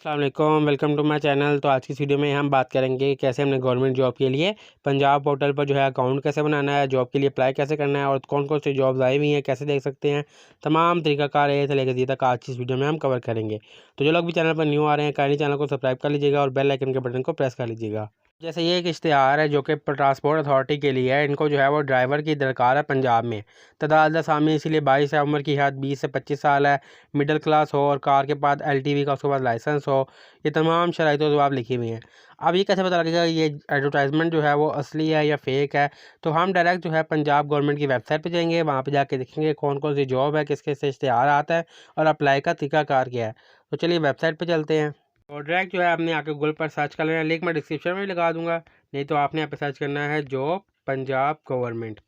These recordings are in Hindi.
अस्सलाम वालेकुम, वेलकम टू माय चैनल। तो आज की इस वीडियो में हम बात करेंगे कैसे हमने गवर्नमेंट जॉब के लिए पंजाब पोर्टल पर जो है अकाउंट कैसे बनाना है, जॉब के लिए अप्लाई कैसे करना है और कौन कौन सी जॉब्स आई हुई हैं कैसे देख सकते हैं। तमाम तरीकाकार ए से लेकर जी तक आज की इस वीडियो में हम कवर करेंगे। तो जो लोग भी चैनल पर न्यू आ रहे हैं काइंडली चैनल को सब्सक्राइब कर लीजिएगा और बेल आइकन के बटन को प्रेस कर लीजिएगा। जैसे ये एक इश्तिहार है जो कि ट्रांसपोर्ट अथॉरिटी के लिए है। इनको जो है वो ड्राइवर की दरकार है पंजाब में। तादाद असामी इसीलिए 22 है, उम्र की हद 20 से 25 साल है, मिडिल क्लास हो और कार के बाद एलटीवी का उसके बाद लाइसेंस हो। ये तमाम शराइतों तो आप लिखी हुई हैं। अब ये कैसे पता लगेगा ये एडवर्टाइजमेंट जो है वो असली है या फेक है। तो हम डायरेक्ट जो है पंजाब गवर्नमेंट की वेबसाइट पे जाएंगे, वहाँ पे जाके देखेंगे कौन कौन सी जॉब है, किस किस से इश्तिहार आता है और अप्लाई का तरीकाकार क्या है। तो चलिए वेबसाइट पे चलते हैं और डायरेक्ट जो है आपने आके गूगल पर सर्च कर लेना है। लिंक मैं डिस्क्रिप्शन में भी लगा दूंगा, नहीं तो आपने यहाँ पे सर्च करना है जॉब पंजाब गवर्नमेंट।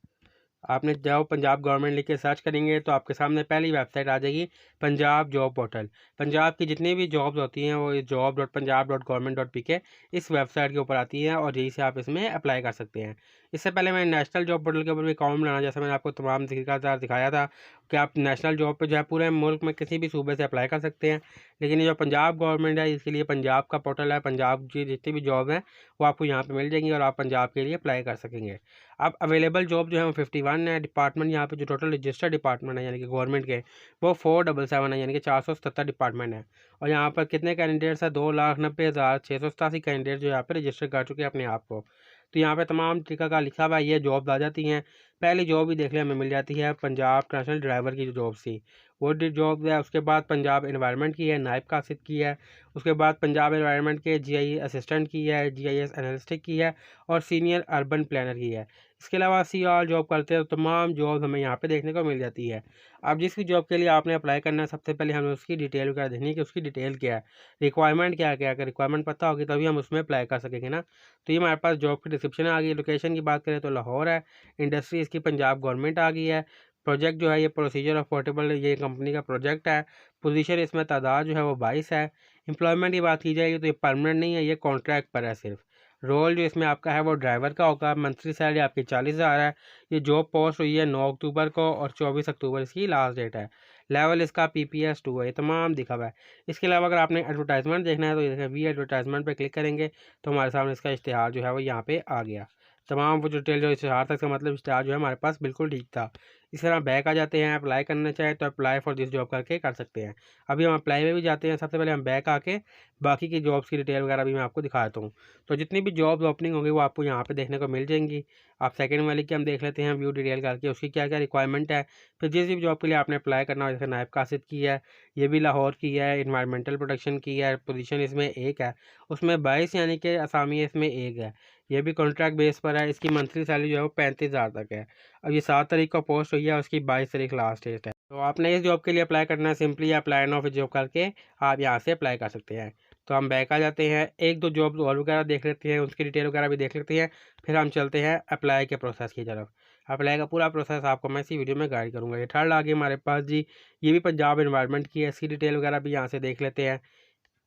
आपने जब पंजाब गवर्नमेंट लिख के सर्च करेंगे तो आपके सामने पहली वेबसाइट आ जाएगी पंजाब जॉब पोर्टल। पंजाब की जितनी भी जॉब्स होती हैं वो job.punjab.government.pk इस वेबसाइट के ऊपर आती हैं और यहीं से आप इसमें अप्लाई कर सकते हैं। इससे पहले मैंने नेशनल जॉब पोर्टल के ऊपर भी अकाउंट बनाना, जैसे मैंने आपको तमाम तरीका दिखाया था कि आप नेशनल जॉब पे जो है पूरे मुल्क में किसी भी सूबे से अप्लाई कर सकते हैं। लेकिन ये जो पंजाब गवर्नमेंट है इसके लिए पंजाब का पोर्टल है। पंजाब की जितनी भी जॉब हैं वो आपको यहाँ पे मिल जाएंगी और आप पंजाब के लिए अप्लाई कर सकेंगे। अब अवेलेबल जॉब जो है वो 51 है। डिपार्टमेंट यहाँ पे जो टोटल रजिस्टर्ड डिपार्टमेंट है यानी कि गवर्नमेंट के वो 477 है, यानी कि 477 डिपार्टमेंट है। और यहाँ पर कितने कैंडिडेट्स हैं, 2,90,687 कैंडिडेट जो यहाँ पे रजिस्टर कर चुके हैं अपने आप को। तो यहाँ पे तमाम तरीका का लिखा हुआ है, ये जॉब आ जाती हैं। पहली जॉब भी देखने हमें मिल जाती है पंजाब नेशनल ड्राइवर की जो जॉब थी वो जॉब है। उसके बाद पंजाब एनवायरनमेंट की है, नायब कासिद की है। उसके बाद पंजाब एनवायरनमेंट के जीआई असिस्टेंट की है, जीआईएस एनालिस्टिक की है और सीनियर अर्बन प्लानर की है। इसके अलावा सी आर जॉब करते हैं तो तमाम जॉब हमें यहाँ पे देखने को मिल जाती है। अब जिस भी जॉब के लिए आपने अप्लाई करना है सबसे पहले हमें उसकी डिटेल वगैरह देखनी है कि उसकी डिटेल क्या है, रिक्वायरमेंट क्या क्या है। अगर रिक्वायरमेंट पता होगी तभी हम उसमें अप्लाई कर सकेंगे ना। तो ये हमारे पास जॉब की डिस्क्रिप्शन आ गई। लोकेशन की बात करें तो लाहौर है, इंडस्ट्री इसकी पंजाब गवर्नमेंट आ गई है। प्रोजेक्ट जो है ये प्रोसीजर ऑफ पोर्टेबल ये कंपनी का प्रोजेक्ट है। पोजीशन इसमें तादाद जो है वो 22 है। एम्प्लॉयमेंट की बात की जाएगी तो ये परमानेंट नहीं है, ये कॉन्ट्रैक्ट पर है सिर्फ। रोल जो इसमें आपका है वो ड्राइवर का होगा। मंथली सैलरी आपकी 40,000 है। ये जॉब पोस्ट हुई है 9 अक्टूबर को और 24 अक्टूबर इसकी लास्ट डेट है। लेवल इसका PPS 2 है। ये तमाम दिखा हुआ है। इसके अलावा अगर आपने एडवर्टाइजमेंट देखना है तो ये देखें वी एडवर्टाइजमेंट पे क्लिक करेंगे तो हमारे सामने इसका इश्तिहार जो है वो यहाँ पे आ गया। तमाम वो डिटेल जो इश्तिहार था इसका मतलब इश्तिहार जो है हमारे पास बिल्कुल ठीक था। इस तरह बैक आ जाते हैं, अप्लाई करना चाहे तो अप्लाई फॉर दिस जॉब करके कर सकते हैं। अभी हम अप्लाई में भी जाते हैं। सबसे पहले हम बैक आके बाकी की जॉब्स की डिटेल वगैरह भी मैं आपको दिखाता हूँ। तो जितनी भी जॉब्स ओपनिंग होंगी वो आपको यहाँ पे देखने को मिल जाएंगी। आप सेकंड वाली की हम देख लेते हैं व्यू डिटेल करके उसकी क्या क्या रिक्वायरमेंट है। फिर जिस भी जॉब के लिए आपने अप्लाई करना हो, जैसे नायब कासिद की है, ये भी लाहौर की है, इन्वायरमेंटल प्रोटेक्शन की है, पोजीशन इसमें एक है, उसमें 22 यानी कि असामी इसमें एक है। ये भी कॉन्ट्रैक्ट बेस पर है। इसकी मंथली सैलरी जो है वो 35,000 तक है। अब ये 7 तारीख को पोस्ट हुई है, उसकी 22 तारीख लास्ट डेट है। तो आपने इस जॉब के लिए अप्लाई करना है, सिंपली अप्लाई नाउ जॉब करके आप यहाँ से अप्लाई कर सकते हैं। तो हम बैक आ जाते हैं, एक दो जॉब और वगैरह देख लेते हैं, उसकी डिटेल वगैरह भी देख लेते हैं। फिर हम चलते हैं अप्लाई के प्रोसेस की तरफ। अप्लाई का पूरा प्रोसेस आपको मैं इसी वीडियो में गाइड करूँगा। ये थर्ड आ गई हमारे पास जी, ये भी पंजाब एनवायरनमेंट की है। इसकी डिटेल वगैरह भी यहाँ से देख लेते हैं।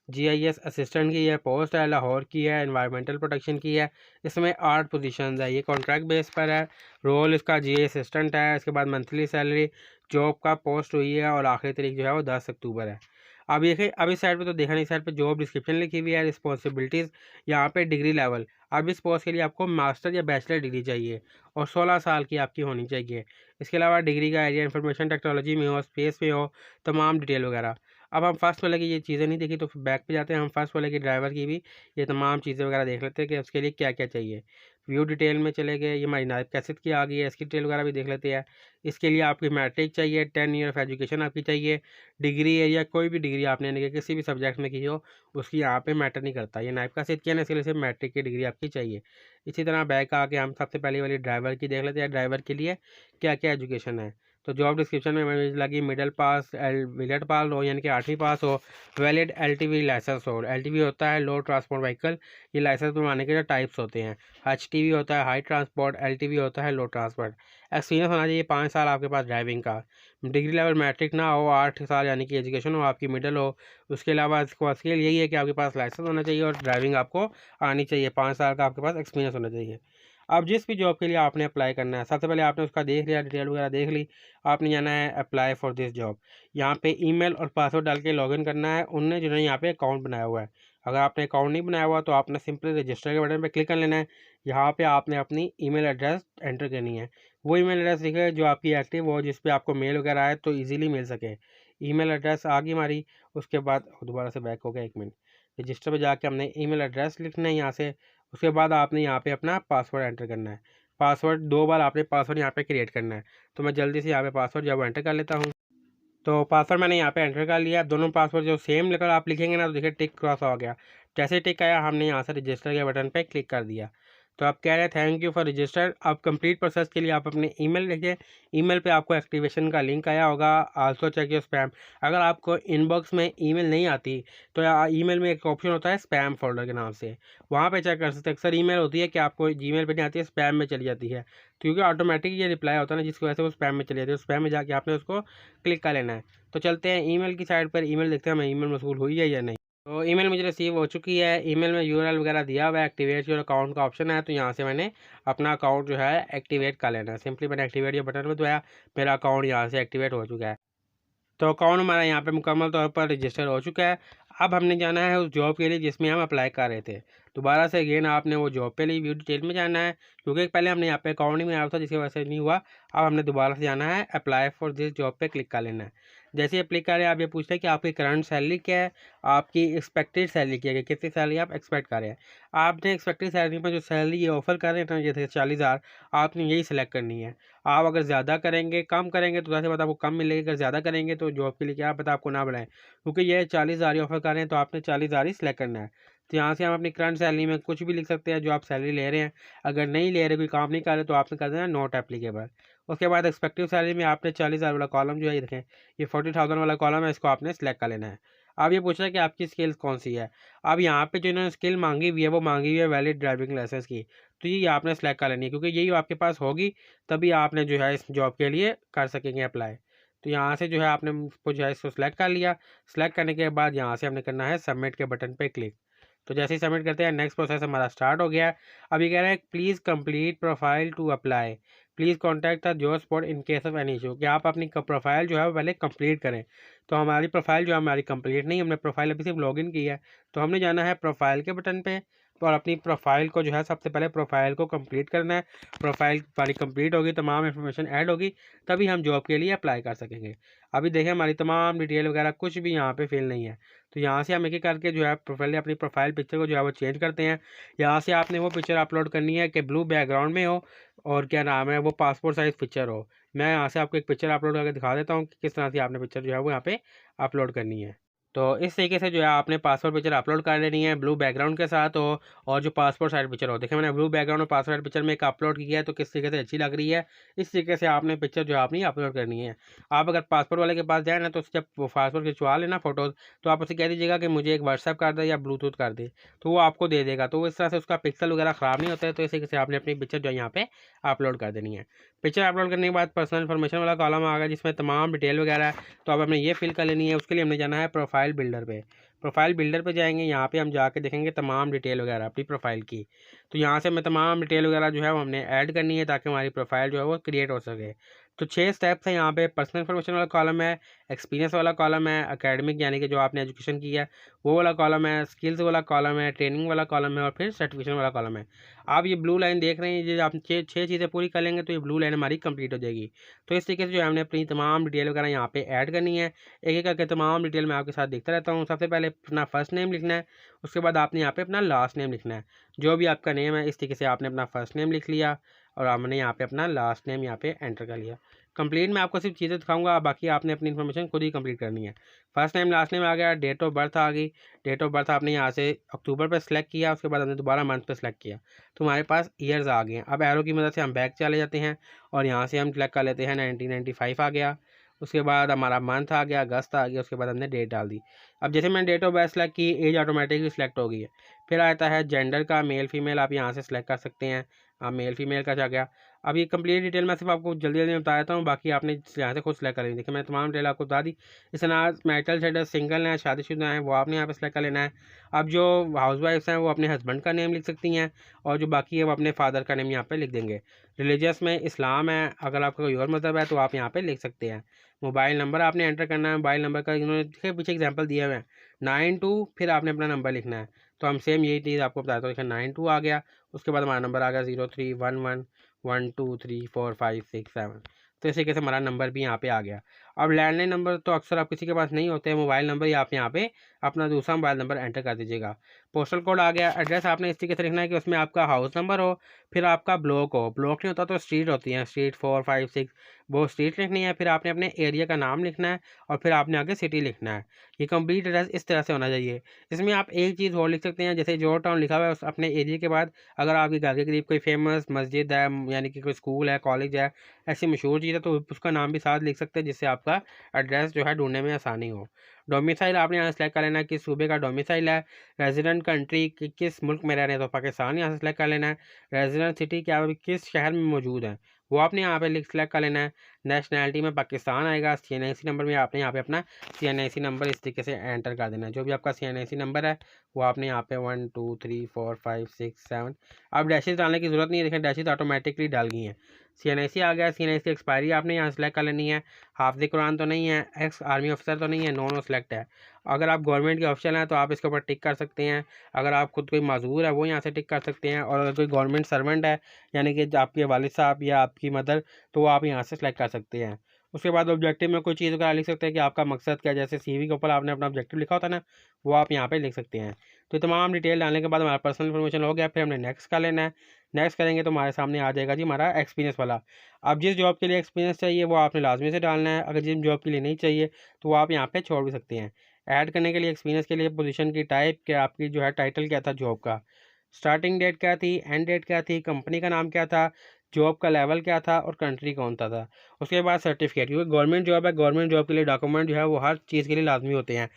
जीआईएस असिस्टेंट की है, पोस्ट है लाहौर की है, एनवायरमेंटल प्रोटेक्शन की है। इसमें 8 पोजीशंस है, ये कॉन्ट्रैक्ट बेस पर है। रोल इसका जीआई असिस्टेंट है। इसके बाद मंथली सैलरी, जॉब का पोस्ट हुई है और आखिरी तारीख जो है वो 10 अक्टूबर है। अब ये अब इस साइड पे तो देखा नहीं, साइड पे जॉब डिस्क्रिप्शन लिखी हुई है, रिस्पॉन्सिबिलिटीज़, यहाँ पे डिग्री लेवल। अब इस पोस्ट के लिए आपको मास्टर या बैचलर डिग्री चाहिए और 16 साल की आपकी होनी चाहिए। इसके अलावा डिग्री का एरिया इंफॉर्मेशन टेक्नोलॉजी में हो, स्पेस में हो, तमाम डिटेल वगैरह। अब हम फर्स्ट वाले की ये चीज़ें नहीं देखी तो फिर बैक पे जाते हैं। हम फर्स्ट वाले की ड्राइवर की भी ये तमाम चीज़ें वगैरह देख लेते हैं कि उसके लिए क्या क्या चाहिए। व्यू डिटेल में चले गए, ये हमारी नायब कैसेट की आ गई है, इसकी डिटेल वगैरह भी देख लेते हैं। इसके लिए आपकी मैट्रिक चाहिए, 10 ईयर ऑफ एजुकेशन आपकी चाहिए। डिग्री है या कोई भी डिग्री आपने यानी कि किसी भी सब्जेक्ट में की हो उसकी यहाँ पे मैटर नहीं करता। ये नायब कैसेट की है ना, इसके लिए सिर्फ मैट्रिक की डिग्री आपकी चाहिए। इसी तरह बैक आके हम सबसे पहले वाली ड्राइवर की देख लेते हैं, ड्राइवर के लिए क्या क्या एजुकेशन है। तो जॉब डिस्क्रिप्शन में हमें लगी मिडिल पास, विलेट पास हो यानी कि 8वीं पास हो, वैलिड LTV लाइसेंस हो। LTV होता है लो ट्रांसपोर्ट व्हीकल, ये लाइसेंस बनवाने के जो टाइप्स होते हैं। HTV होता है हाई ट्रांसपोर्ट, LTV होता है लो ट्रांसपोर्ट। एक्सपीरियंस होना चाहिए 5 साल आपके पास ड्राइविंग का। डिग्री लेवल मैट्रिक ना हो, 8 साल यानी कि एजुकेशन हो आपकी मिडिल हो। उसके अलावा इसको स्किल यही है कि आपके पास लाइसेंस होना चाहिए और ड्राइविंग आपको आनी चाहिए, 5 साल का आपके पास एक्सपीरियंस होना चाहिए। अब जिस भी जॉब के लिए आपने अप्लाई करना है, सबसे पहले आपने उसका देख लिया, डिटेल वगैरह देख ली, आपने जाना है अप्लाई फॉर दिस जॉब। यहाँ पे ईमेल और पासवर्ड डाल के लॉगिन करना है। उनने जो है यहाँ पे अकाउंट बनाया हुआ है। अगर आपने अकाउंट नहीं बनाया हुआ तो आपने सिंपली रजिस्टर के बटन पर क्लिक कर लेना है। यहाँ पे आपने अपनी ईमेल एड्रेस एंटर करनी है। वो ईमेल एड्रेस लिखे जो आपकी एक्टिव हो, जिस पे आपको मेल वगैरह आए तो ईजिली मिल सके। ईमेल एड्रेस आ गई हमारी। उसके बाद दोबारा से बैक हो गया, 1 मिनट। रजिस्टर पे जाके हमने ईमेल एड्रेस लिखना है यहाँ से। उसके बाद आपने यहाँ पे अपना पासवर्ड एंटर करना है। पासवर्ड 2 बार आपने पासवर्ड यहाँ पे क्रिएट करना है। तो मैं जल्दी से यहाँ पे पासवर्ड जब एंटर कर लेता हूँ। तो पासवर्ड मैंने यहाँ पे एंटर कर लिया। दोनों पासवर्ड जो सेम लेकर आप लिखेंगे ना, तो देखिए टिक क्रॉस हो गया। जैसे टिक आया, हमने यहाँ से रजिस्टर के बटन पे क्लिक कर दिया। तो आप कह रहे हैं थैंक यू फॉर रजिस्टर। अब कंप्लीट प्रोसेस के लिए आप अपने ईमेल लिखिए। ईमेल पे आपको एक्टिवेशन का लिंक आया होगा। Also check your spam. अगर आपको इनबॉक्स में ईमेल नहीं आती तो ईमेल में एक ऑप्शन होता है स्पैम फोल्डर के नाम से, वहाँ पे चेक कर सकते हैं। अक्सर ईमेल होती है कि आपको जीमेल पे नहीं आती है, स्पैम में चली जाती है। क्योंकि ऑटोमेटिक ये रिप्लाई होता है ना, जिसकी वजह से वो स्पैम में चली जाती है। स्पैम में जाके आपने उसको क्लिक कर लेना है। तो चलते हैं ईमेल की साइड पर। ईमेल देखते हैं हमें ईमेल मौसूल हुई है या नहीं। तो ईमेल मुझे रिसीव हो चुकी है। ईमेल में यूआरएल वगैरह दिया हुआ है, एक्टिवेट योर अकाउंट का ऑप्शन है। तो यहाँ से मैंने अपना अकाउंट जो है एक्टिवेट कर लेना है। सिंपली मैंने एक्टिवेट ये बटन पर दबाया, मेरा अकाउंट यहाँ से एक्टिवेट हो चुका है। तो अकाउंट हमारा यहाँ पे मुकम्मल तौर पर रजिस्टर हो चुका है। अब हमने जाना है उस जॉब के लिए जिसमें हम अप्लाई कर रहे थे। दोबारा से अगेन आपने वो जॉब पे लिए व्यू डिटेल में जाना है, क्योंकि पहले हमने यहाँ पे अकाउंट नहीं बनाया था जिसकी वजह से नहीं हुआ। अब हमने दोबारा से जाना है अप्लाई फॉर दिस जॉब पे क्लिक कर लेना है। जैसे ही क्लिक करें, आप ये पूछते हैं कि आपकी करंट सैलरी क्या है, आपकी एक्सपेक्टेड सैलरी क्या है, कितनी सैलरी आप एक्सपेक्ट कर रहे हैं। आपने एक्सपेक्टेड सैलरी पर जो सैलरी ये ऑफर कर रहे हैं ना, जैसे 40,000, आपने यही सिलेक्ट करनी है। आप अगर ज़्यादा करेंगे, कम करेंगे तो ज़ाहिर बात आपको कम मिलेगी। अगर ज़्यादा करेंगे तो जॉब के लिए क्या पता आपको ना बढ़ाएं, क्योंकि ये 40,000 ही ऑफर कर रहे हैं, तो आपने 40,000 ही सिलेक्ट करना है। तो यहाँ से हम अपनी करंट सैलरी में कुछ भी लिख सकते हैं जो आप सैलरी ले रहे हैं। अगर नहीं ले रहे, कोई काम नहीं कर रहे, तो आपने कर देना नॉट एप्लीकेबल। उसके बाद एक्सपेक्टिव सैलरी में आपने 40,000 वाला कॉलम जो है, ये देखें, ये 40,000 वाला कॉलम है, इसको आपने सेलेक्ट कर लेना है। अब ये पूछ रहा है कि आपकी स्किल्स कौन सी है। अब यहाँ पे जो इन्होंने स्किल मांगी हुई है, वो मांगी हुई है वैलिड ड्राइविंग लाइसेंस की। तो ये आपने सेलेक्ट कर लेनी है, क्योंकि यही आपके पास होगी तभी आपने जो है इस जॉब के लिए कर सकेंगे अप्लाई। तो यहाँ से जो है आपने उसको जो है इसको सेलेक्ट कर लिया। सेलेक्ट करने के बाद यहाँ से हमने करना है सबमिट के बटन पे क्लिक। तो जैसे ही सबमिट करते हैं, नेक्स्ट प्रोसेस हमारा स्टार्ट हो गया है। अब ये कह रहा है please complete profile to apply, please contact the job spot in case of any issue, कि आप अपनी प्रोफाइल जो है वो पहले कंप्लीट करें। तो हमारी प्रोफाइल जो है हमारी कंप्लीट नहीं, हमने प्रोफाइल अभी सिर्फ लॉगिन की है। तो हमने जाना है प्रोफाइल के बटन पे और अपनी प्रोफाइल को जो है सबसे पहले प्रोफाइल को कंप्लीट करना है। प्रोफाइल हमारी कंप्लीट होगी, तमाम इन्फॉर्मेशन ऐड होगी, तभी हम जॉब के लिए अप्लाई कर सकेंगे। अभी देखें हमारी तमाम डिटेल वगैरह कुछ भी यहाँ पे फिल नहीं है। तो यहाँ से हम एक एक करके जो है प्रोफाइल अपनी प्रोफाइल पिक्चर को जो है वो चेंज करते हैं। यहाँ से आपने वो पिक्चर अपलोड करनी है कि ब्लू बैकग्राउंड में हो और क्या नाम है, वो पासपोर्ट साइज़ पिक्चर हो। मैं यहाँ से आपको एक पिक्चर अपलोड करके दिखा देता हूँ कि किस तरह से आपने पिक्चर जो है वो यहाँ पे अपलोड करनी है। तो इस तरीके से जो है आपने पासपोर्ट पिक्चर अपलोड कर लेनी है, ब्लू बैकग्राउंड के साथ हो और जो पासपोर्ट साइज पिक्चर हो। देखिए मैंने ब्लू बैकग्राउंड और पासपोर्ट साइज पिक्चर में एक अपलोड किया है, तो किस तरीके से अच्छी लग रही है, इस तरीके से आपने पिक्चर जो है अपनी अपलोड करनी है। आप अगर पासपोर्ट वाले के पास जाए ना, तो उससे जब पासपोर्ट खिंचवा लेना फ़ोटोज़, तो आप उसे कह दीजिएगा कि मुझे एक व्हाट्सएप कर दे या ब्लूटूथ कर दे, तो वो आपको दे देगा। तो इस तरह से उसका पिक्सल वगैरह ख़राब नहीं होता है। तो इस तरीके से आपने अपनी पिक्चर जो है यहाँ पे अपलोड कर देनी है। पिक्चर अपलोड करने के बाद पर्सनल इन्फॉर्मेशन वाला कॉलम आ गया, जिसमें तमाम डिटेल वगैरह है, तो अब हमें ये फिल कर लेनी है। उसके लिए हमने जाना है प्रोफाइल बिल्डर पे। प्रोफाइल बिल्डर पे जाएंगे, यहाँ पे हम जाके देखेंगे तमाम डिटेल वगैरह अपनी प्रोफाइल की। तो यहाँ से हमें तमाम डिटेल वगैरह जो है वो हमने ऐड करनी है, ताकि हमारी प्रोफाइल जो है वो क्रिएट हो सके। तो 6 स्टेप्स हैं यहाँ पे। पर्सनल इन्फॉर्मेशन वाला कॉलम है, एक्सपीरियंस वाला कॉलम है, एकेडमिक यानी कि जो आपने एजुकेशन की है वो वाला कॉलम है, स्किल्स वाला कॉलम है, ट्रेनिंग वाला कॉलम है और फिर सर्टिफिकेशन वाला कॉलम है। आप ये ब्लू लाइन देख रहे हैं, ये आप छः चीज़ें पूरी कर लेंगे तो ये ब्लू लाइन हमारी कंप्लीट हो जाएगी। तो इस तरीके से जो है हमने अपनी तमाम डिटेल वगैरह यहाँ पे ऐड करनी है। एक एक करके तमाम डिटेल मैं आपके साथ देखता रहता हूँ। सबसे पहले अपना फर्स्ट नेम लिखना है, उसके बाद आपने यहाँ पे अपना लास्ट नेम लिखना है। जो भी आपका नेम है, इस तरीके से आपने अपना फर्स्ट नेम लिख लिया और हमने यहाँ पे अपना लास्ट नेम यहाँ पे एंटर कर लिया। कंप्लीट में आपको सिर्फ चीज़ें दिखाऊंगा, बाकी आपने अपनी इन्फॉर्मेशन खुद ही कंप्लीट करनी है। फर्स्ट नेम लास्ट नेम आ गया, डेट ऑफ बर्थ आ गई। डेट ऑफ बर्थ आपने यहाँ से अक्टूबर पे सेलेक्ट किया, उसके बाद हमने दोबारा मंथ पे सेलेक्ट किया, तो हमारे पास ईयर्स आ गए हैं। अब एरो की मदद से हम बैक चले जाते हैं और यहाँ से हम सेलेक्ट कर लेते हैं 1995 आ गया। उसके बाद हमारा मंथ आ गया, अगस्त आ गया, उसके बाद हमने डेट डाल दी। अब जैसे मैंने डेट ऑफ बर्थ सेलेक्ट की, एज ऑटोमेटिकली सिलेक्ट हो गई है। फिर आता है जेंडर का, मेल फीमेल आप यहाँ से सिलेक्ट कर सकते हैं। आप मेल फीमेल का जा गया। अब ये कंप्लीट डिटेल मैं सिर्फ आपको जल्दी जल्दी में बता देता हूँ, बाकी आपने यहाँ से खुद सेलेक्ट कर लेनी। देखिए मैं तमाम डिटेल आपको बता दी। इस तरह मैरिटल स्टेटस सिंगल है, शादीशुदा हैं, वो आपने यहाँ पे सेलेक्ट कर लेना है। अब जो हाउस वाइफ्स हैं वो अपने हस्बैंड का नेम लिख सकती हैं, और जो बाकी है वो अपने फादर का नेम यहाँ पे लिख देंगे। रिलीजियस में इस्लाम है, अगर आपका कोई और मज़हब है तो आप यहाँ पे लिख सकते हैं। मोबाइल नंबर आपने एंटर करना है। मोबाइल नंबर का इन्होंने पीछे एग्जाम्पल दिया हुआ है 92, फिर आपने अपना नंबर लिखना है। तो हम सेम यही चीज़ आपको बताता हूँ। देखिए 92 आ गया, उसके बाद हमारा नंबर आ गया 0311123456 तो इसी तरीके से हमारा नंबर भी यहाँ पे आ गया। अब लैंडलाइन नंबर तो अक्सर आप किसी के पास नहीं होते हैं, मोबाइल नंबर ही आप यहाँ पे अपना दूसरा मोबाइल नंबर एंटर कर दीजिएगा। पोस्टल कोड आ गया। एड्रेस आपने इस तरीके से लिखना है कि उसमें आपका हाउस नंबर हो, फिर आपका ब्लॉक हो। ब्लॉक नहीं होता तो स्ट्रीट होती है, स्ट्रीट 4, 5, 6 वो स्ट्रीट लिखनी है। फिर आपने अपने एरिया का नाम लिखना है, और फिर आपने आगे सिटी लिखना है। ये कंप्लीट एड्रेस इस तरह से होना चाहिए। इसमें आप एक चीज़ और लिख सकते हैं, जैसे जो टाउन लिखा हुआ है उस अपने एरिया के बाद अगर आपके घर के करीब कोई फेमस मस्जिद है, यानी कि कोई स्कूल है, कॉलेज है, ऐसी मशहूर चीज़ है, तो उसका नाम भी साथ लिख सकते हैं, जिससे आपका एड्रेस जो है ढूंढने में आसानी हो। डोमिसाइल आपने यहाँ सेलेक्ट कर लेना है किस सूबे का डोमिसाइल है। रेजिडेंट कंट्री किस मुल्क में रह रहे हैं, तो पाकिस्तान यहाँ से सेलेक्ट कर लेना है। रेजिडेंट सिटी क्या किस शहर में मौजूद है, वो आपने यहाँ पे सेलेक्ट कर लेना है। नेशनैलिटी में पाकिस्तान आएगा। CNIC नंबर में आपने यहाँ पे अपना CNIC नंबर इस तरीके से एंटर कर देना है। जो भी आपका CNIC नंबर है वो आपने यहाँ पे 1 2 3 4 5 6 7 अब डैशेज डालने की ज़रूरत नहीं है, देखें डैशेज ऑटोमेटिकली डाल गई हैं। CNIC आ गया। CNIC एक्सपायरी आपने यहाँ सेलेक्ट कर लेनी है। हाफिज़ कुरान तो नहीं है, एक्स आर्मी ऑफिसर तो नहीं है, नो सेलेक्ट है। अगर आप गवर्नमेंट के ऑफिशियल हैं तो आप इसके ऊपर टिक कर सकते हैं। अगर आप खुद कोई माजूर है वो यहाँ से टिक कर सकते हैं, और अगर कोई गवर्नमेंट सर्वेंट है यानी कि आपके वालिद साहब या आपकी मदर, तो वो आप यहाँ से सेलेक्ट कर सकते हैं। उसके बाद ऑब्जेक्टिव में कोई चीज़ वगैरह लिख सकते हैं कि आपका मकसद क्या है, जैसे CV के ऊपर आपने अपना ऑब्जेक्टिव लिखा होता है ना, वो आप यहाँ पे लिख सकते हैं। तो तमाम डिटेल डालने के बाद हमारा पर्सनल इन्फॉर्मेशन हो गया। फिर हमने नेक्स्ट कर लेना है। नेक्स्ट करेंगे तो हमारे सामने आ जाएगा जी हमारा एक्सपीरियंस वाला। अब जिस जॉब के लिए एक्सपीरियंस चाहिए वो आपने लाजमी से डालना है। अगर जिस जॉब के लिए नहीं चाहिए तो वो आप यहाँ पे छोड़ भी सकते हैं। ऐड करने के लिए एक्सपीरियंस के लिए पोजीशन की टाइप क्या, आपकी जो है टाइटल क्या था जॉब का, स्टार्टिंग डेट क्या थी, एंड डेट क्या थी, कंपनी का नाम क्या था, जॉब का लेवल क्या था, और कंट्री कौन सा था। उसके बाद सर्टिफिकेट, क्योंकि गवर्नमेंट जॉब है, गवर्नमेंट जॉब के लिए डॉक्यूमेंट जो है वो हर चीज़ के लिए लाजमी होते हैं।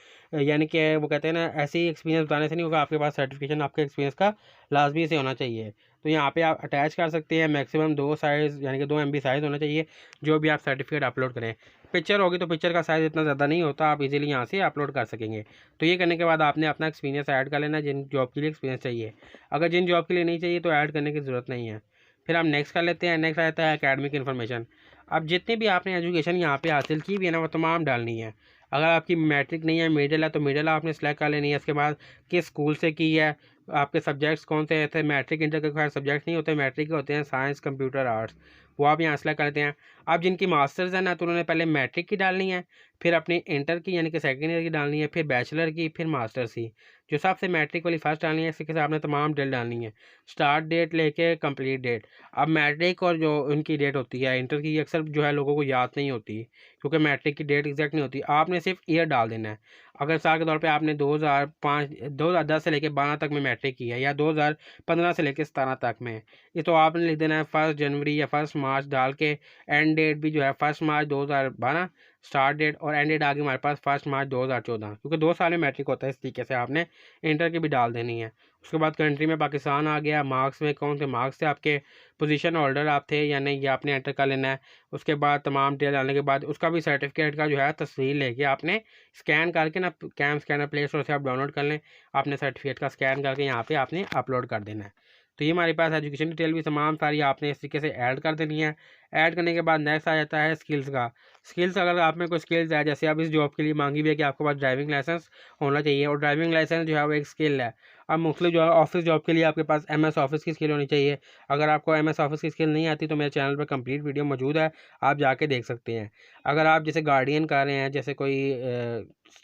यानी कि वो कहते हैं ना, ऐसे ही एक्सपीरियंस बताने से नहीं होगा, आपके पास सर्टिफिकेशन आपके एक्सपीरियंस का लाजमी से होना चाहिए। तो यहाँ पे आप अटैच कर सकते हैं। मैक्सिमम 2 साइज़ यानी कि 2 MB साइज़ होना चाहिए जो भी आप सर्टिफिकेट अपलोड करें। पिक्चर होगी तो पिक्चर का साइज़ इतना ज़्यादा नहीं होता, आप इजीली यहाँ से अपलोड कर सकेंगे। तो ये करने के बाद आपने अपना एक्सपीरियंस ऐड कर लेना जिन जॉब के लिए एक्सपीरियंस चाहिए। अगर जिन जॉब के लिए नहीं चाहिए तो ऐड करने की ज़रूरत नहीं है। फिर हम नेक्स्ट कर लेते हैं। नेक्स्ट आता है एकेडमिक इन्फॉर्मेशन। अब जितनी भी आपने एजुकेशन यहाँ पे हासिल की भी है ना, वो तमाम डालनी है। अगर आपकी मैट्रिक नहीं है, मिडिल है, तो मिडिल आपने सेलेक्ट कर लेनी है। इसके बाद किस स्कूल से की है, आपके सब्जेक्ट्स कौन से थे। मैट्रिक इंटर के खैर सब्जेक्ट नहीं होते, मैट्रिक के होते हैं साइंस, कंप्यूटर, आर्ट्स, वो आप यहाँ सेलेक्ट करते हैं। अब जिनकी मास्टर्स है ना, तो उन्होंने पहले मैट्रिक की डालनी है, फिर अपनी इंटर की यानी कि सेकेंड ईयर की डालनी है, फिर बैचलर की, फिर मास्टर्स की। जो सबसे मैट्रिक वाली फर्स्ट डालनी है, इसी के साथ आपने तमाम डिटेल डालनी है, स्टार्ट डेट लेके कंप्लीट डेट। अब मैट्रिक और जो उनकी डेट होती है इंटर की, अक्सर जो है लोगों को याद नहीं होती, क्योंकि मैट्रिक की डेट एग्जैक्ट नहीं होती। आपने सिर्फ ईयर डाल देना है। अगर साल के तौर पे आपने 2010 से लेकर 12 तक में मैट्रिक की है, या 2015 से लेकर 17 तक में, ये तो आपने लिख देना है 1 जनवरी या 1 मार्च डाल के। एंड डेट भी जो है 1 मार्च 2012, स्टार्ट डेट और एंड डेट आगे हमारे पास 1 मार्च 2014, क्योंकि 2 साल में मैट्रिक होता है। इस तरीके से आपने इंटर की भी डाल देनी है। उसके बाद कंट्री में पाकिस्तान आ गया। मार्क्स में कौन से मार्क्स थे आपके, पोजीशन होल्डर आप थे या नहीं, ये आपने एंटर कर लेना है। उसके बाद तमाम डिटेल डालने के बाद उसका भी सर्टिफिकेट का जो है तस्वीर लेके आपने स्कैन करके ना, कैम स्कैनर प्ले स्टोर से आप डाउनलोड कर लें, आपने सर्टिफिकेट का स्कैन करके यहाँ पे आपने अपलोड कर देना है। तो ये हमारे पास एजुकेशन डिटेल भी तमाम सारी आपने इस तरीके से ऐड कर देनी है। ऐड करने के बाद नेक्स्ट आ जाता है स्किल्स का। स्किल्स, अगर आप में कोई स्किल्स है, जैसे अब इस जॉब के लिए मांगी भी है कि आपके पास ड्राइविंग लाइसेंस होना चाहिए, और ड्राइविंग लाइसेंस जो है वो एक स्किल है। अब मुख्तलिफ जो है ऑफिस जॉब के लिए आपके पास MS ऑफिस की स्किल होनी चाहिए। अगर आपको MS ऑफिस की स्किल नहीं आती तो मेरे चैनल पर कंप्लीट वीडियो मौजूद है, आप जाके देख सकते हैं। अगर आप जैसे गार्डियन कर रहे हैं, जैसे कोई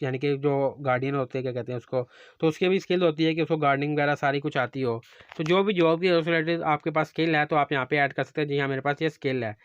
यानी कि जो गार्डियन होते हैं क्या कहते हैं उसको, तो उसकी भी स्किल होती है कि उसको गार्डनिंग वगैरह सारी कुछ आती हो। तो जो भी जॉब की रिलेटेड आपके पास स्किल है तो आप यहाँ पे ऐड कर सकते हैं, जी हाँ मेरे पास ये स्किल है।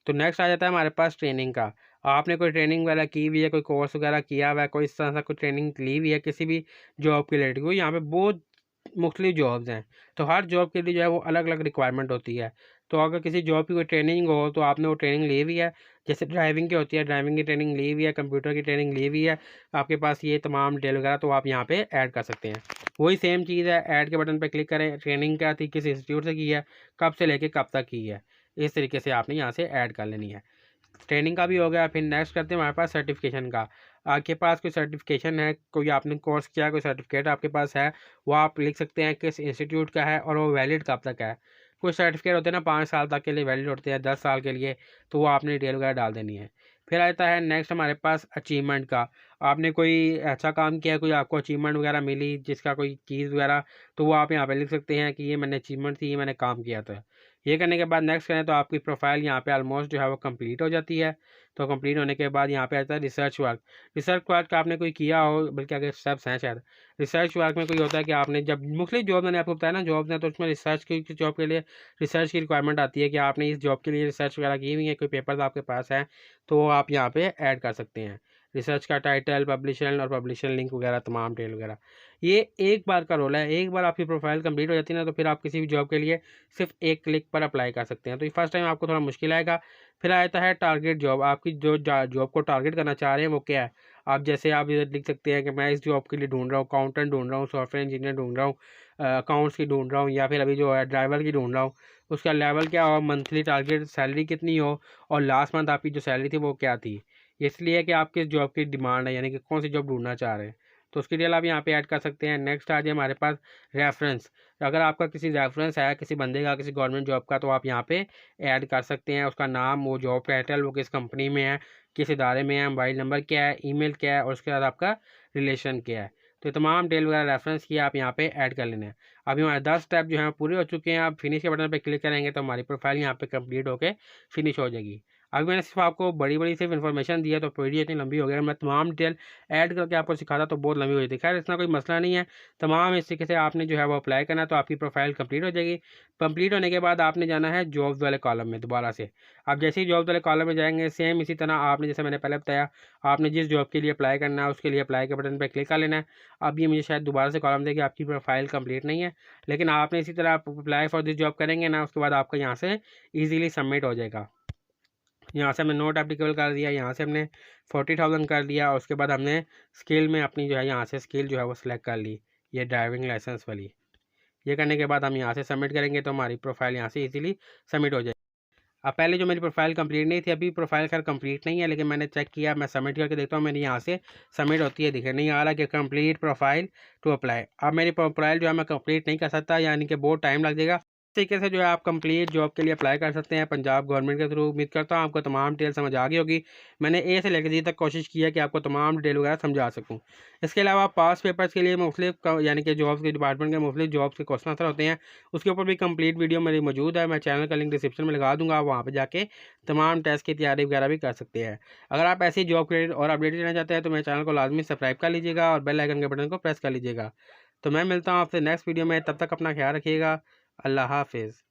तो नेक्स्ट आ जाता है हमारे पास ट्रेनिंग का। आपने कोई ट्रेनिंग वगैरह की हुई है, कोई कोर्स वगैरह किया हुआ है, कोई इस तरह से कोई ट्रेनिंग ली हुई है किसी भी जॉब के रिलेटेड, यहाँ पे बहुत मुख्तलिफ जॉब्स हैं। तो हर जॉब के लिए जो है वो अलग अलग रिक्वायरमेंट होती है। तो अगर किसी जॉब की कोई ट्रेनिंग हो तो आपने वो ट्रेनिंग ली हुई है, जैसे ड्राइविंग की होती है, ड्राइविंग की ट्रेनिंग ली हुई है, कंप्यूटर की ट्रेनिंग ली हुई है, आपके पास ये तमाम डिटेल वगैरह, तो आप यहाँ पे ऐड कर सकते हैं। वही सेम चीज़ है, ऐड के बटन पर क्लिक करें, ट्रेनिंग क्या थी, किस इंस्टीट्यूट से की है, कब से लेके कब तक की है, इस तरीके से आपने यहाँ से ऐड कर लेनी है। ट्रेनिंग का भी हो गया। फिर नेक्स्ट करते हैं हमारे पास सर्टिफिकेशन का। आपके पास कोई सर्टिफिकेशन है, कोई आपने कोर्स किया, कोई सर्टिफिकेट आपके पास है, वो आप लिख सकते हैं किस इंस्टीट्यूट का है और वो वैलिड कब तक है। कुछ सर्टिफिकेट होते हैं ना 5 साल तक के लिए वैलिड होते हैं, 10 साल के लिए, तो वो आपने डिटेल वगैरह डाल देनी है। फिर आता है नेक्स्ट हमारे पास अचीवमेंट का। आपने कोई ऐसा काम किया, कोई आपको अचीवमेंट वगैरह मिली जिसका कोई चीज़ वगैरह, तो वो आप यहाँ पे लिख सकते हैं कि ये मैंने अचीवमेंट थी, ये मैंने काम किया था। ये करने के बाद नेक्स्ट करें तो आपकी प्रोफाइल यहाँ पे ऑलमोस्ट जो है वो कंप्लीट हो जाती है। तो कंप्लीट होने के बाद यहाँ पे आता है रिसर्च वर्क। रिसर्च वर्क का आपने कोई किया हो, बल्कि आगे स्टेप्स हैं शायद। रिसर्च वर्क में कोई होता है कि आपने जब मुख्तलिफ जॉब मैंने आपको बताया ना जॉब ने, तो उसमें रिसर्च की जॉब के लिए रिसर्च की रिक्वायरमेंट आती है कि आपने इस जॉब के लिए रिसर्च वगैरह की हुई है, कोई पेपर्स आपके पास हैं तो वो आप यहाँ पे ऐड कर सकते हैं। रिसर्च का टाइटल, पब्लिशर और पब्लिशर लिंक वगैरह, तमाम डिटेल वगैरह। ये एक बार का रोल है। एक बार आपकी प्रोफाइल कंप्लीट हो जाती है ना, तो फिर आप किसी भी जॉब के लिए सिर्फ एक क्लिक पर अप्लाई कर सकते हैं। तो ये फर्स्ट टाइम आपको थोड़ा मुश्किल आएगा। फिर आता है टारगेट जॉब। आपकी जो जॉब को टारगेट करना चाह रहे हैं वो क्या है। आप जैसे आप इधर लिख सकते हैं कि मैं इस जॉब के लिए ढूंढ रहा हूँ, अकाउंटेंट ढूंढ रहा हूँ, सॉफ्टवेयर इंजीनियर ढूंढ रहा हूँ, अकाउंट्स की ढूंढ रहा हूँ, या फिर अभी जो है ड्राइवर की ढूंढ रहा हूँ। उसका लेवल क्या हो, मंथली टारगेट सैलरी कितनी हो, और लास्ट मंथ आपकी जो सैलरी थी वो क्या थी। इसलिए कि आप किस जॉब की डिमांड है, यानी कि कौन सी जॉब ढूंढना चाह रहे हैं, तो उसकी डिटेल आप यहाँ पे ऐड कर सकते हैं। नेक्स्ट आ जाए हमारे पास रेफरेंस। अगर आपका किसी रेफरेंस है किसी बंदे का किसी गवर्नमेंट जॉब का, तो आप यहाँ पे ऐड कर सकते हैं उसका नाम, वो जॉब टाइटल, वो किस कंपनी में है, किस इदारे में है, मोबाइल नंबर क्या है, ईमेल क्या है, और उसके बाद आपका रिलेशन क्या है। तो ये तमाम डिटेल वगैरह रेफरेंस की आप यहाँ पे ऐड कर लेना है। अभी हमारे 10 स्टेप जो हैं पूरे हो चुके हैं। आप फिनिश के बटन पे क्लिक करेंगे तो हमारी प्रोफाइल यहाँ पे कंप्लीट होके फिनिश हो जाएगी। अभी मैंने सिर्फ आपको बड़ी बड़ी सिर्फ इन्फॉर्मेशन दी है, तो वीडियो इतनी लंबी हो गई। मैं तमाम डिटेल ऐड करके आपको सिखाता तो बहुत लंबी हो जाती। खैर इतना कोई मसला नहीं है, तमाम इस तरीके से आपने जो है वो अप्लाई करना, तो आपकी प्रोफाइल कंप्लीट हो जाएगी। कंप्लीट होने के बाद आपने जाना है जॉब्स वाले कॉलम में दोबारा से। आप जैसे ही जॉब्स वाले कॉलम में जाएंगे, सेम इसी तरह आपने जैसे मैंने पहले बताया, आपने जिस जॉब के लिए अप्लाई करना है उसके लिए अप्लाई के बटन पर क्लिक कर लेना है। अब ये मुझे शायद दोबारा से कॉलम देगी आपकी प्रोफाइल कंप्लीट नहीं है, लेकिन आपने इसी तरह अप्लाई फॉर दिस जॉब करेंगे ना, उसके बाद आपका यहाँ से ईजिली सबमिट हो जाएगा। यहाँ से हमने नोट एप्लीकेबल कर दिया, यहाँ से हमने 40,000 कर दिया, और उसके बाद हमने स्किल में अपनी जो है यहाँ से स्किल जो है वो सिलेक्ट कर ली, ये ड्राइविंग लाइसेंस वाली। ये करने के बाद हम यहाँ से सबमिट करेंगे तो हमारी प्रोफाइल यहाँ से इजीली सबमिट हो जाएगी। अब पहले जो मेरी प्रोफाइल कंप्लीट नहीं थी, अभी प्रोफाइल खैर कंप्लीट नहीं है, लेकिन मैंने चेक किया, मैं सबमिट करके देखता हूँ, मेरी यहाँ से सबमिट होती है, दिखे नहीं आ रहा कि कंप्लीट प्रोफाइल टू अप्लाई। अब मेरी प्रोफाइल जो है मैं कंप्लीट नहीं कर सकता, यानी कि बहुत टाइम लग जाएगा। इस तरीके से जो है आप कंप्लीट जॉब के लिए अप्लाई कर सकते हैं पंजाब गवर्नमेंट के थ्रू। उम्मीद करता हूँ आपको तमाम डिटेल समझ आ गई होगी। मैंने ए से लेकर जी तक कोशिश की है कि आपको तमाम डिटेल वगैरह समझा सकूँ। इसके अलावा पास पेपर्स के लिए मुख्तलिफ यानी कि जॉब्स के डिपार्टमेंट के मुख्तलिफ जॉब्स के क्वेश्चन आंसर होते हैं, उसके ऊपर भी कंप्लीट वीडियो मेरी मौजूद है। मैं चैनल का लिंक डिस्क्रिप्शन में लगा दूंगा, वहाँ पर जाके तमाम टेस्ट की तैयारी वगैरह भी कर सकते हैं। अगर आप ऐसी जॉब क्रेडिट और अपडेट लेना चाहते हैं तो मेरे चैनल को लाजमी सब्सक्राइब कर लीजिएगा और बेल आइकन के बटन को प्रेस कर लीजिएगा। तो मैं मिलता हूँ आपसे नेक्स्ट वीडियो में, तब तक अपना ख्याल रखिएगा। अल्लाह हाफिज़।